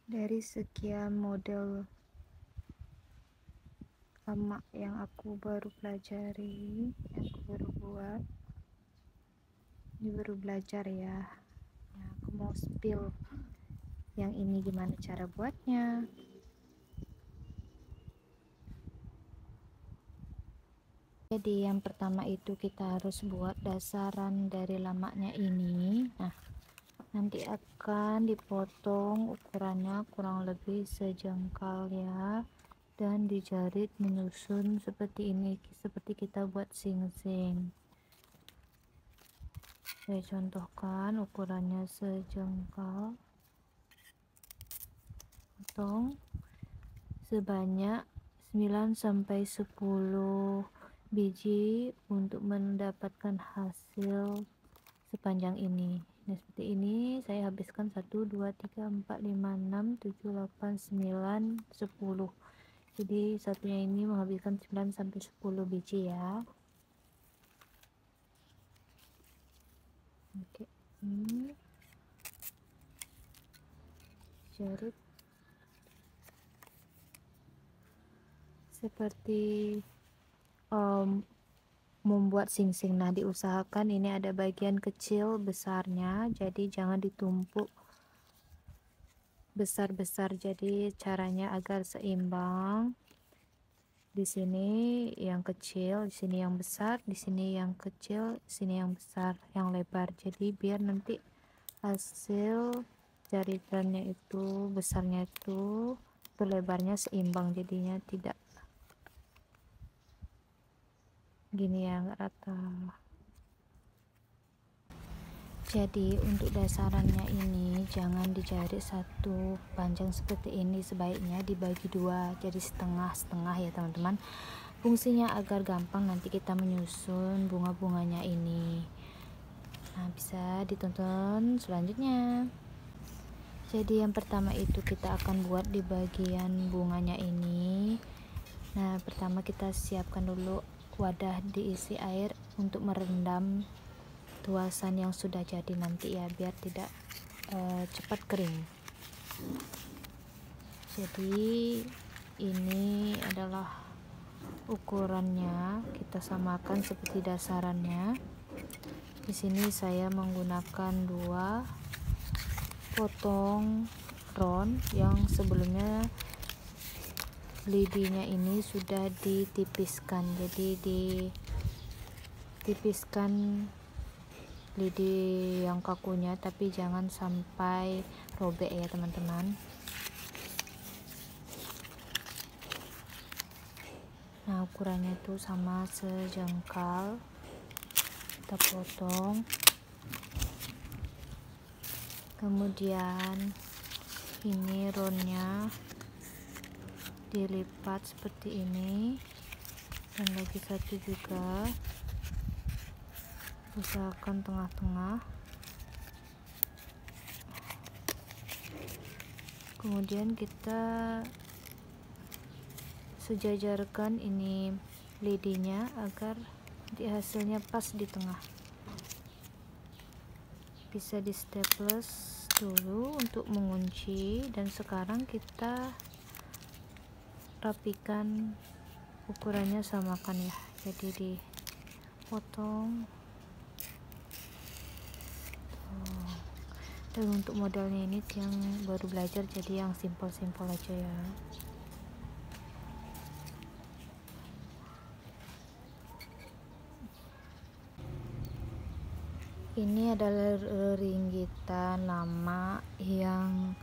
Dari sekian model lemak yang aku baru pelajari, yang aku baru buat, ini baru belajar ya. Nah, aku mau spill yang ini gimana cara buatnya. Jadi yang pertama itu kita harus buat dasaran dari lemaknya ini. Nah, nanti akan dipotong ukurannya kurang lebih sejengkal ya, dan dijahit menyusun seperti ini, seperti kita buat sing-sing. Saya contohkan ukurannya sejengkal, potong sebanyak 9-10 biji untuk mendapatkan hasil sepanjang ini. Nah, seperti ini saya habiskan 1 2 3 4 5 6 7 8 9 10. Jadi satunya ini menghabiskan 9-10 biji ya. Oke, ini jahit seperti membuat sing-sing. Nah, diusahakan ini ada bagian kecil besarnya, jadi jangan ditumpuk besar-besar. Jadi caranya agar seimbang. Di sini yang kecil, di sini yang besar, di sini yang kecil, di sini yang besar, yang lebar. Jadi biar nanti hasil jaritannya itu, besarnya itu lebarnya seimbang, jadinya tidak gini ya, nggak rata. Jadi untuk dasarannya ini jangan dijahit satu panjang seperti ini, sebaiknya dibagi dua, jadi setengah-setengah ya teman-teman. Fungsinya agar gampang nanti kita menyusun bunga-bunganya ini. Nah, bisa ditonton selanjutnya. Jadi yang pertama itu kita akan buat di bagian bunganya ini. Nah, pertama kita siapkan dulu wadah diisi air untuk merendam tuasan yang sudah jadi nanti ya, biar tidak cepat kering. Jadi ini adalah ukurannya, kita samakan seperti dasarannya. Di sini saya menggunakan 2 potong round yang sebelumnya lidinya ini sudah ditipiskan, jadi ditipiskan lidi yang kakunya, tapi jangan sampai robek ya teman-teman. Nah, ukurannya itu sama sejengkal, kita potong, kemudian ini roundnya dilipat seperti ini, dan lagi satu juga usahakan tengah-tengah. Kemudian kita sejajarkan ini lidinya agar nanti hasilnya pas di tengah. Bisa di staples dulu untuk mengunci, dan sekarang kita rapikan, ukurannya samakan ya, jadi dipotong. Dan untuk modelnya ini yang baru belajar, jadi yang simpel-simpel aja ya. Ini adalah ringgitan lama yang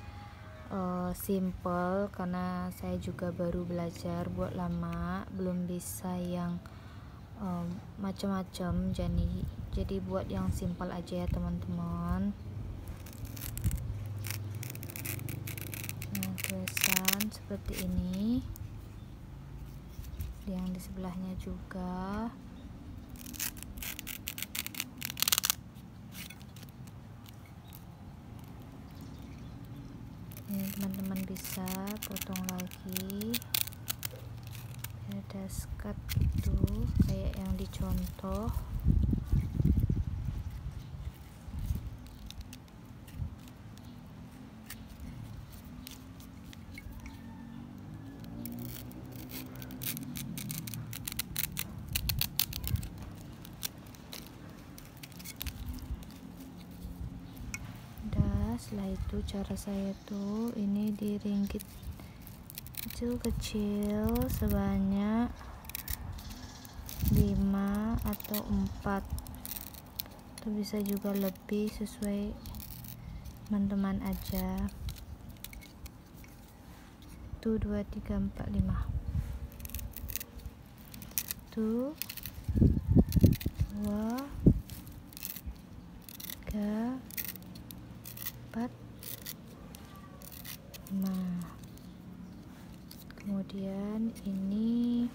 simple, karena saya juga baru belajar buat lama, belum bisa yang macam-macam, jadi buat yang simple aja ya teman-teman. Nah, tulisan seperti ini, yang di sebelahnya juga. Ini teman-teman bisa potong lagi, ada skat gitu kayak yang dicontoh. tuh cara saya tuh ini diringkit kecil-kecil sebanyak 5 atau 4, itu bisa juga lebih sesuai teman-teman aja. 1 2 3 4 5 1 2 3 4 5. Kemudian ini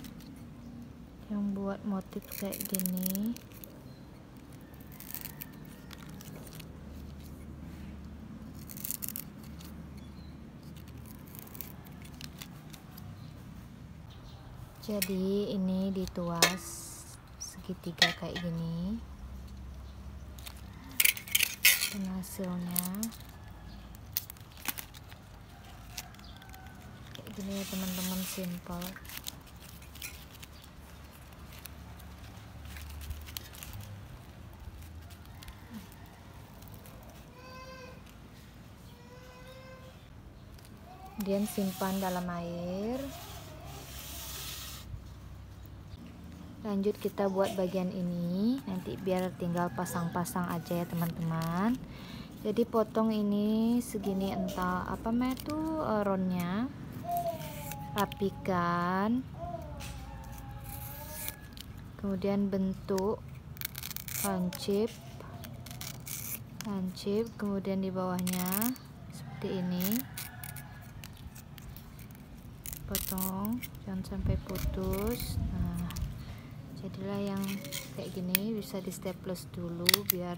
yang buat motif kayak gini, jadi ini dituas segitiga kayak gini dan hasilnya kayak gini ya teman-teman, simple. Kemudian simpan dalam air. Lanjut kita buat bagian ini, nanti biar tinggal pasang-pasang aja ya teman-teman. Jadi potong ini segini, entah apa tuh ronnya, rapikan, kemudian bentuk lancip, kemudian di bawahnya seperti ini, potong jangan sampai putus. Nah, jadilah yang kayak gini, bisa di staples dulu biar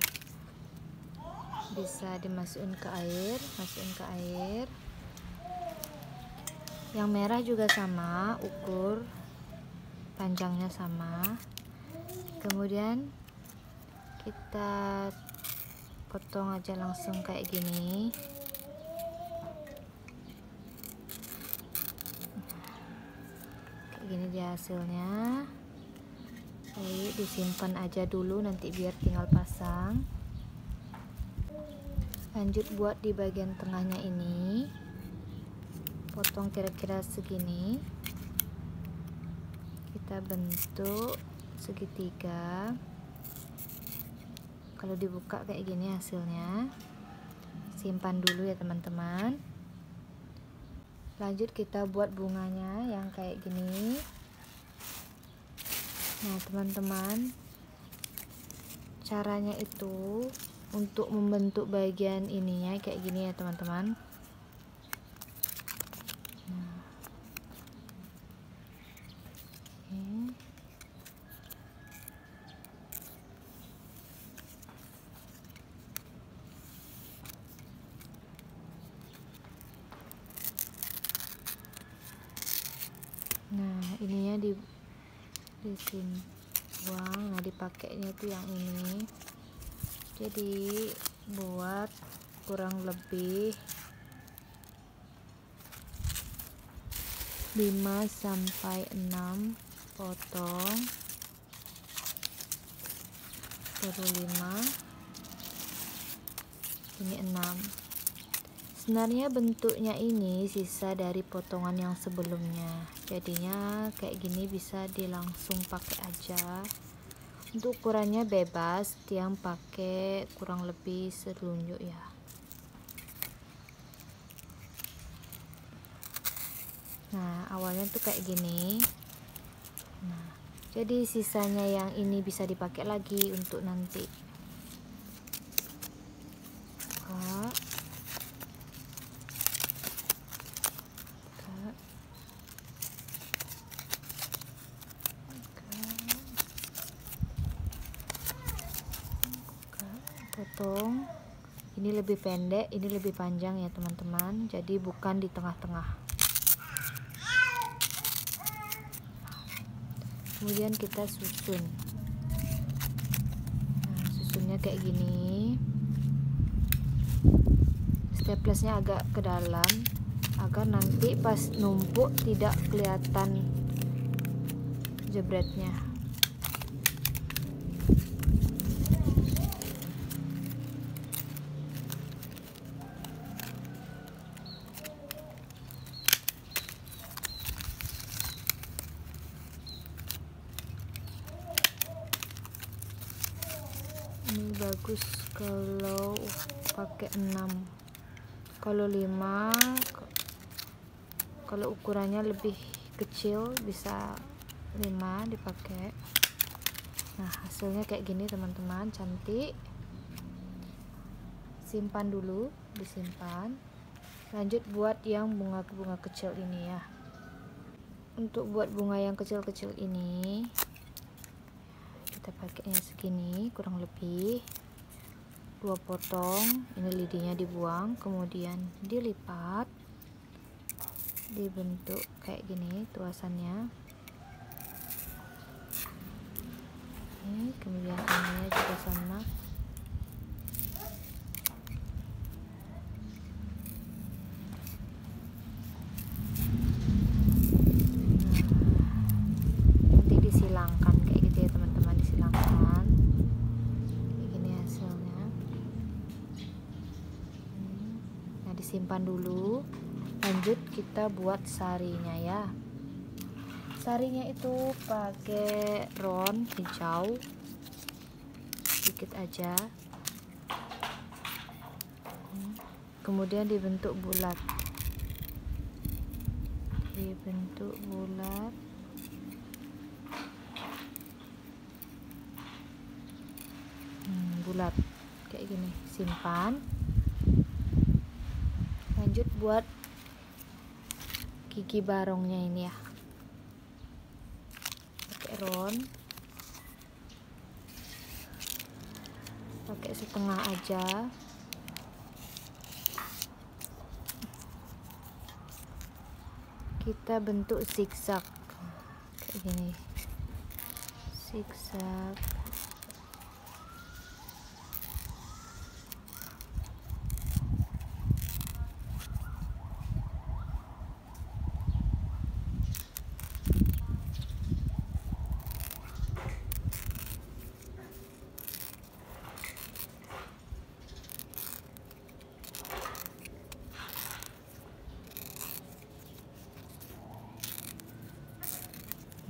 bisa dimasukin ke air. Yang merah juga sama, ukur panjangnya sama. Kemudian kita potong aja langsung kayak gini. Kayak gini dia hasilnya. Baik, disimpan aja dulu, nanti biar tinggal pasang. Lanjut buat di bagian tengahnya ini, potong kira-kira segini, kita bentuk segitiga. Kalau dibuka kayak gini hasilnya. Simpan dulu ya teman-teman. Lanjut kita buat bunganya yang kayak gini. Nah teman-teman, caranya itu untuk membentuk bagian ininya kayak gini ya teman-teman. Nah ininya di sini buang. Nah dipakainya itu yang ini. Jadi buat kurang lebih 5 sampai 6 potong, baru 5, ini 6. Sebenarnya bentuknya ini sisa dari potongan yang sebelumnya, jadinya kayak gini bisa dilangsung pakai aja. Untuk ukurannya bebas, tiang pakai kurang lebih selunjuk ya. Nah awalnya tuh kayak gini. Nah jadi sisanya yang ini bisa dipakai lagi untuk nanti. Potong, ini lebih pendek, ini lebih panjang ya teman-teman, jadi bukan di tengah-tengah. Kemudian kita susun. Nah, susunnya kayak gini, staplesnya agak ke dalam agar nanti pas numpuk tidak kelihatan jebretnya. bagus kalau pakai 6, kalau 5, kalau ukurannya lebih kecil bisa 5 dipakai. Nah, hasilnya kayak gini teman-teman, cantik. Simpan dulu, disimpan. Lanjut buat yang bunga-bunga kecil ini ya. Untuk buat bunga yang kecil-kecil ini kita pakainya segini, kurang lebih 2 potong. Ini lidinya dibuang, kemudian dilipat, dibentuk kayak gini tuasannya. Ini kemudian ininya juga sama. Nanti disilangkan kayak gitu ya teman-teman, disilangkan kayak gini hasilnya. Nah, disimpan dulu. Lanjut kita buat sarinya ya. Sarinya itu pakai ron hijau sedikit aja, kemudian dibentuk bulat, bulat kayak gini. Simpan. Lanjut buat gigi barongnya ini ya, pakai ron, pakai setengah aja. Kita bentuk zigzag kayak gini, zigzag.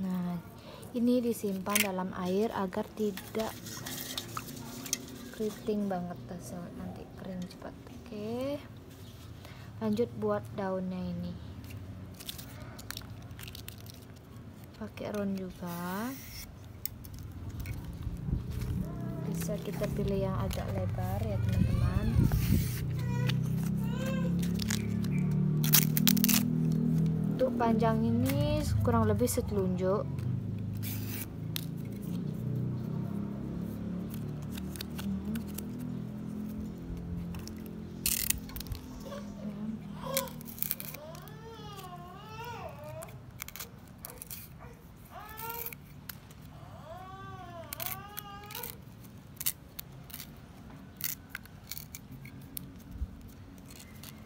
Nah, ini disimpan dalam air agar tidak keriting banget, nanti kering cepat. Oke, lanjut buat daunnya ini, pakai ron juga. Bisa kita pilih yang agak lebar ya teman-teman. Untuk panjang ini kurang lebih setelunjuk.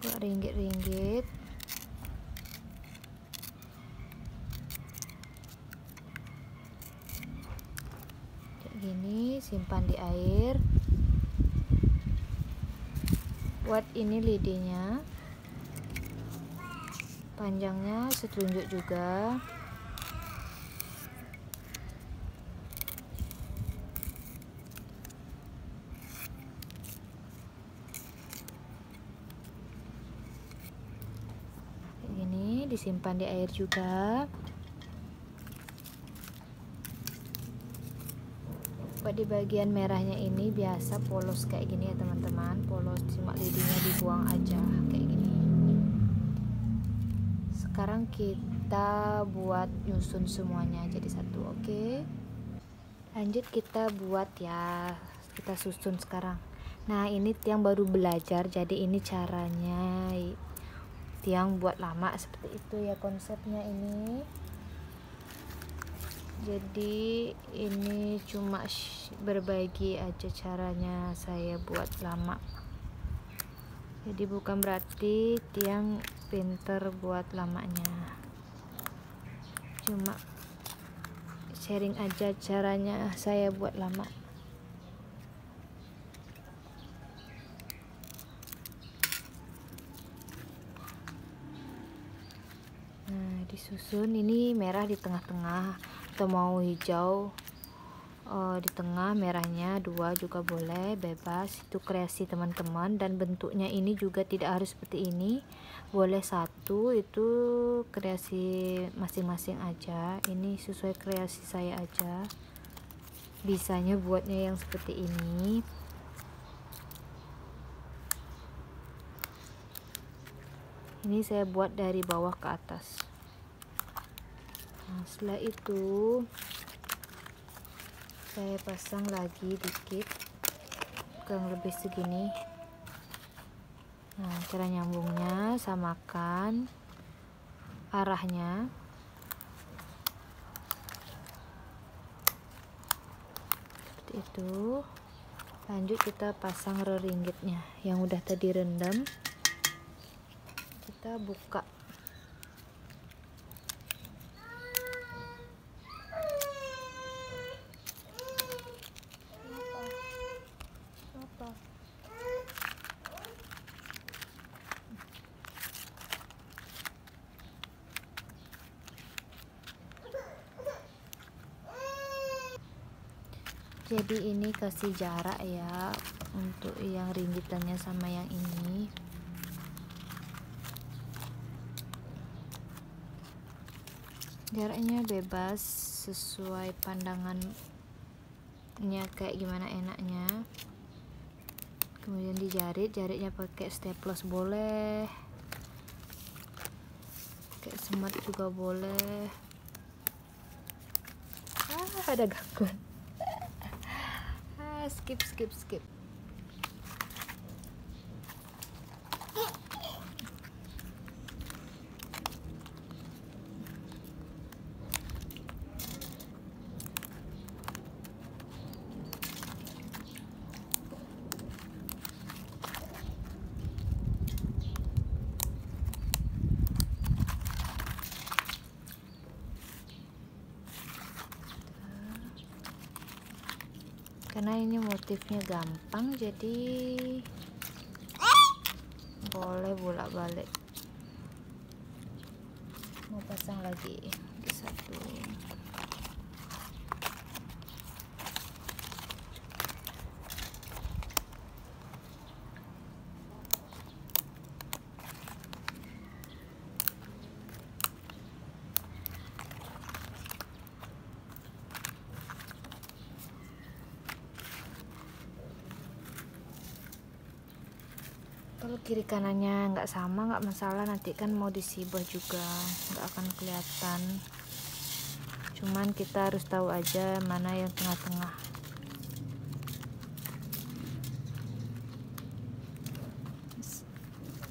Buat ringgit-ringgit. Gini, simpan di air. Buat ini lidinya, panjangnya setelunjuk juga. Kayak gini, disimpan di air juga. Di bagian merahnya ini biasa polos kayak gini ya teman-teman, polos, cuma lidinya dibuang aja kayak gini. Sekarang kita buat nyusun semuanya jadi satu. Oke, lanjut kita buat ya, kita susun sekarang. Nah, ini Tiang baru belajar, jadi ini caranya Tiang buat lama seperti itu ya konsepnya ini. Jadi ini cuma berbagi aja caranya saya buat lama. Jadi bukan berarti Tiang pinter buat lamanya, cuma sharing aja caranya saya buat lama. Nah, disusun. Ini merah di tengah-tengah atau mau hijau di tengah merahnya 2 juga boleh, bebas, itu kreasi teman-teman. Dan bentuknya ini juga tidak harus seperti ini, boleh 1, itu kreasi masing-masing aja. Ini sesuai kreasi saya aja, bisanya buatnya yang seperti ini. Ini saya buat dari bawah ke atas. Nah, setelah itu saya pasang lagi dikit, kurang lebih segini. Nah, cara nyambungnya samakan arahnya. Seperti itu. Lanjut kita pasang reringgitnya yang udah tadi rendam. Kita buka. Jadi ini kasih jarak ya untuk yang ringgitannya sama yang ini. Jaraknya bebas sesuai pandangannya kayak gimana enaknya. Kemudian dijarit, jaritnya pakai staples boleh, pakai semat juga boleh. Ada gangguan. Skip. Karena ini motifnya gampang, jadi boleh bolak-balik. Mau pasang lagi satu. Kalau kiri kanannya nggak sama nggak masalah, nanti kan mau disibah juga nggak akan kelihatan. Cuman kita harus tahu aja mana yang tengah-tengah.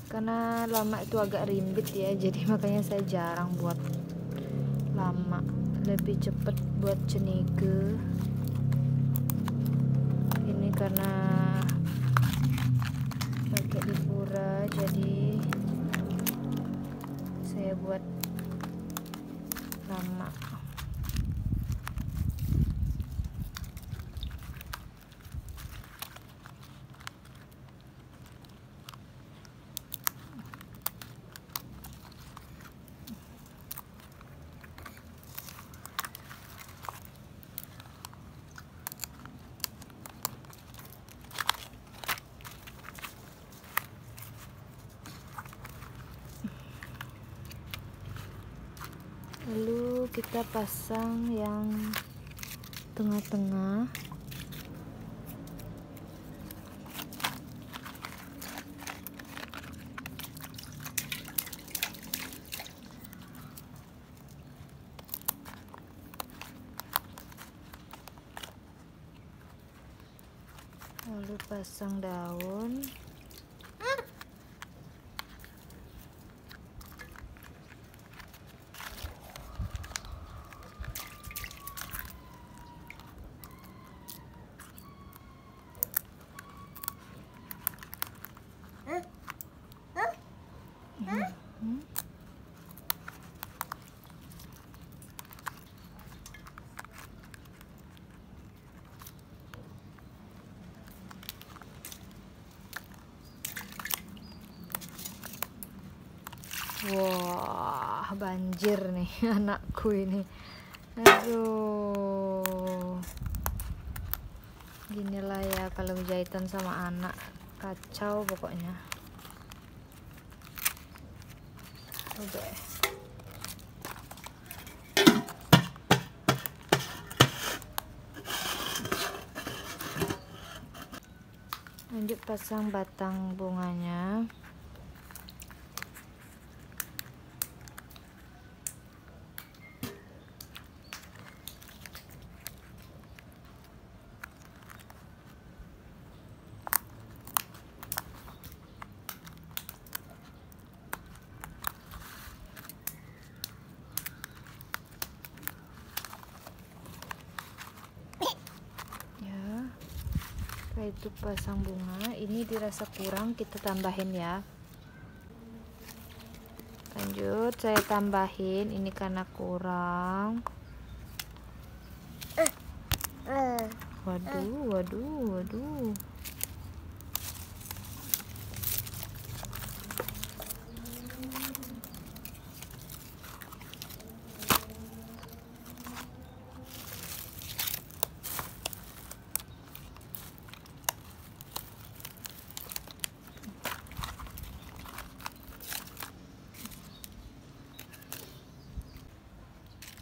Karena lama itu agak rimbit ya, jadi makanya saya jarang buat lama, lebih cepet buat cenige. Ini karena pakai dipura, jadi saya buat lama. Lalu kita pasang yang tengah-tengah. Lalu pasang daun. Wah, banjir nih anakku ini. Aduh. Ginilah ya kalau jahitan sama anak, kacau pokoknya. Udah. Lanjut pasang batang bunganya. Setelah itu pasang bunga. Ini dirasa kurang, kita tambahin ya. Lanjut saya tambahin, ini karena kurang. Waduh.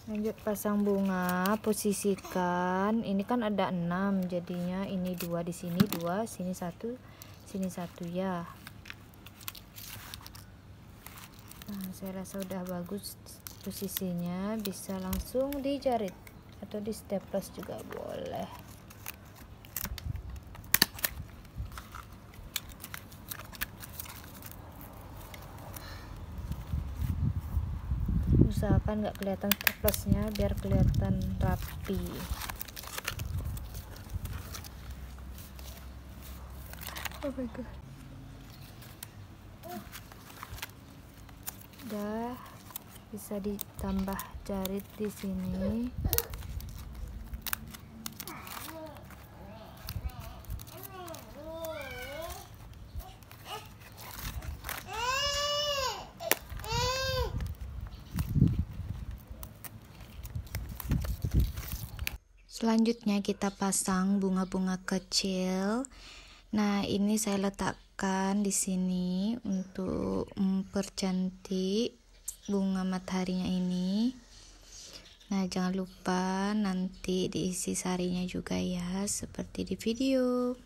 Lanjut pasang bunga, posisikan. Ini kan ada 6, jadinya ini 2 di sini, 2 sini, 1 sini, 1 ya. Nah, saya rasa udah bagus posisinya, bisa langsung dijarit atau di staples juga boleh. Usahakan nggak kelihatan staplesnya biar kelihatan rapi. Oh my god. Udah bisa ditambah jarit di sini. Selanjutnya kita pasang bunga-bunga kecil. Nah, ini saya letakkan di sini untuk mempercantik bunga mataharinya ini. Nah, jangan lupa nanti diisi sarinya juga ya, seperti di video.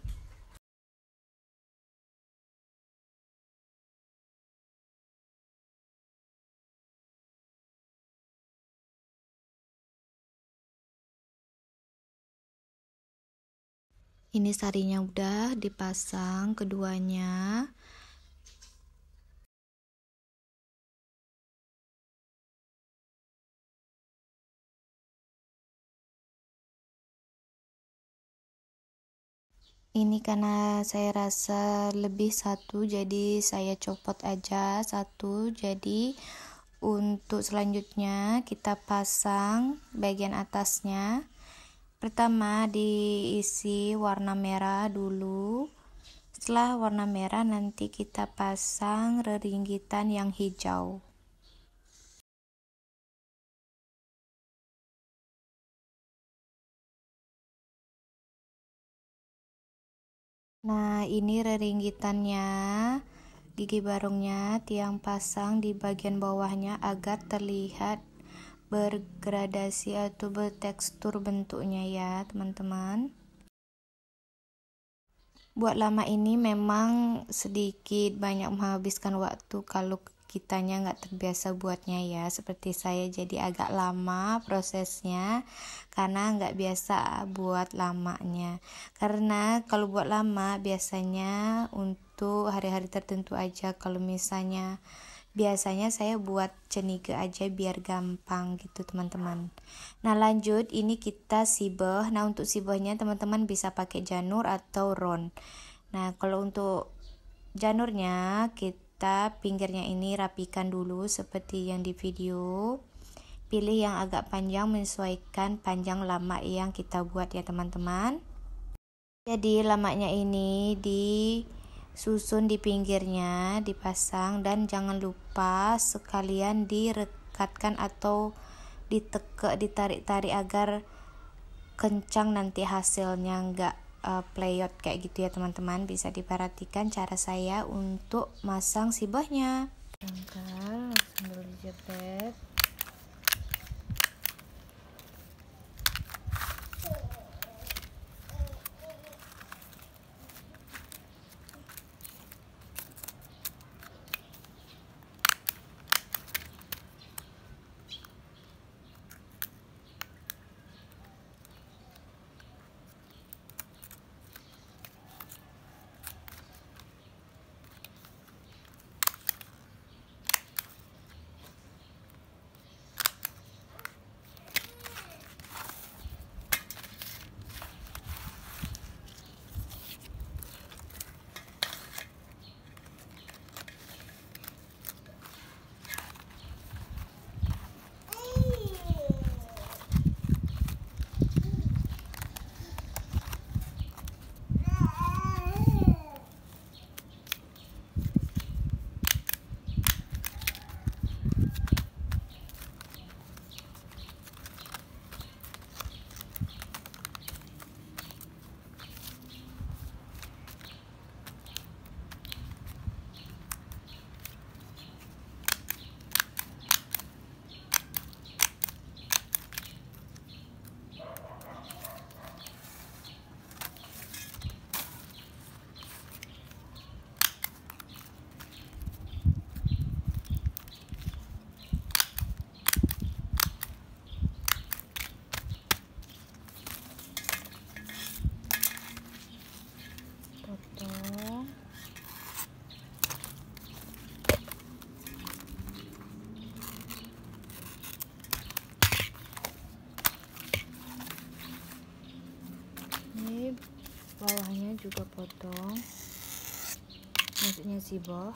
Ini sarinya udah dipasang keduanya. Ini karena saya rasa lebih satu, jadi saya copot aja satu. Jadi untuk selanjutnya kita pasang bagian atasnya. Pertama diisi warna merah dulu. Setelah warna merah nanti kita pasang reringgitan yang hijau. Nah, ini reringgitannya, gigi barongnya, tiang pasang di bagian bawahnya agar terlihat bergradasi atau bertekstur bentuknya ya teman-teman. Buat lama ini memang sedikit banyak menghabiskan waktu kalau kitanya nggak terbiasa buatnya ya, seperti saya, jadi agak lama prosesnya karena nggak biasa buat lamanya. Karena kalau buat lama biasanya untuk hari-hari tertentu aja, kalau misalnya biasanya saya buat cenige aja biar gampang gitu teman-teman. Nah, lanjut ini kita sibeh. Nah, untuk sibehnya teman-teman bisa pakai janur atau ron. Nah, kalau untuk janurnya kita pinggirnya ini rapikan dulu seperti yang di video. Pilih yang agak panjang menyesuaikan panjang lamak yang kita buat ya teman-teman. Jadi lamaknya ini disusun di pinggirnya, dipasang, dan jangan lupa sekalian direkatkan atau ditarik-tarik agar kencang nanti hasilnya, nggak playot kayak gitu ya teman-teman. Bisa diperhatikan cara saya untuk masang sibahnya. Angkat sambil dijepit. Potong. Ini bawahnya juga potong, maksudnya sibah.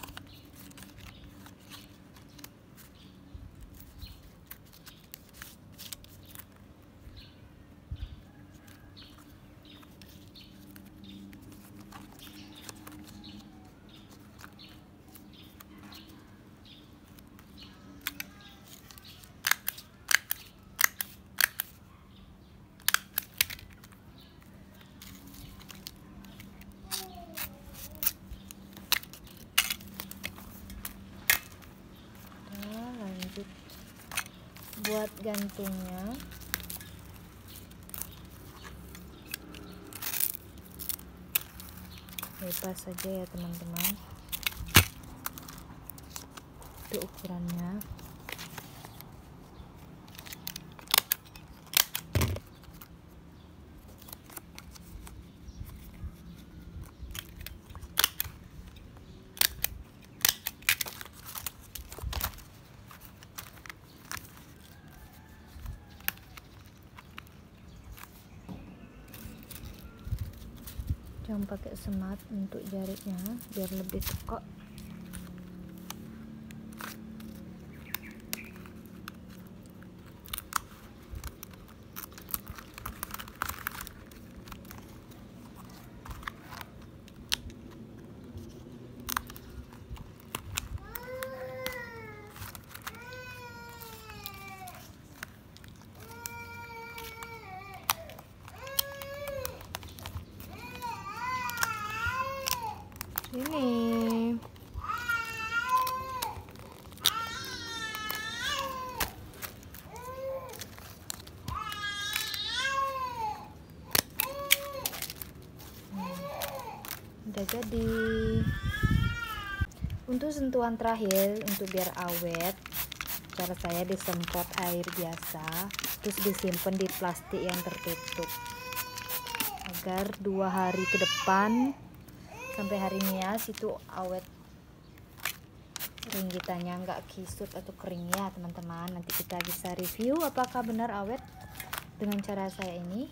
Lanjut buat gantungnya. Bebas saja ya teman-teman, itu ukurannya. Jangan pakai semat untuk jaritnya biar lebih tekuk. Ini udah jadi. Untuk sentuhan terakhir, untuk biar awet, cara saya disemprot air biasa, terus disimpan di plastik yang tertutup agar 2 hari ke depan sampai hari nias itu awet, ringgitannya nggak kisut atau kering ya teman-teman. Nanti kita bisa review apakah benar awet dengan cara saya ini.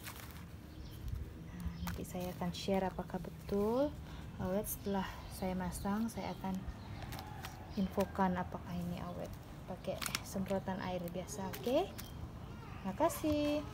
Nanti saya akan share apakah betul awet. Setelah saya masang, saya akan infokan apakah ini awet pakai semprotan air biasa. Oke, makasih.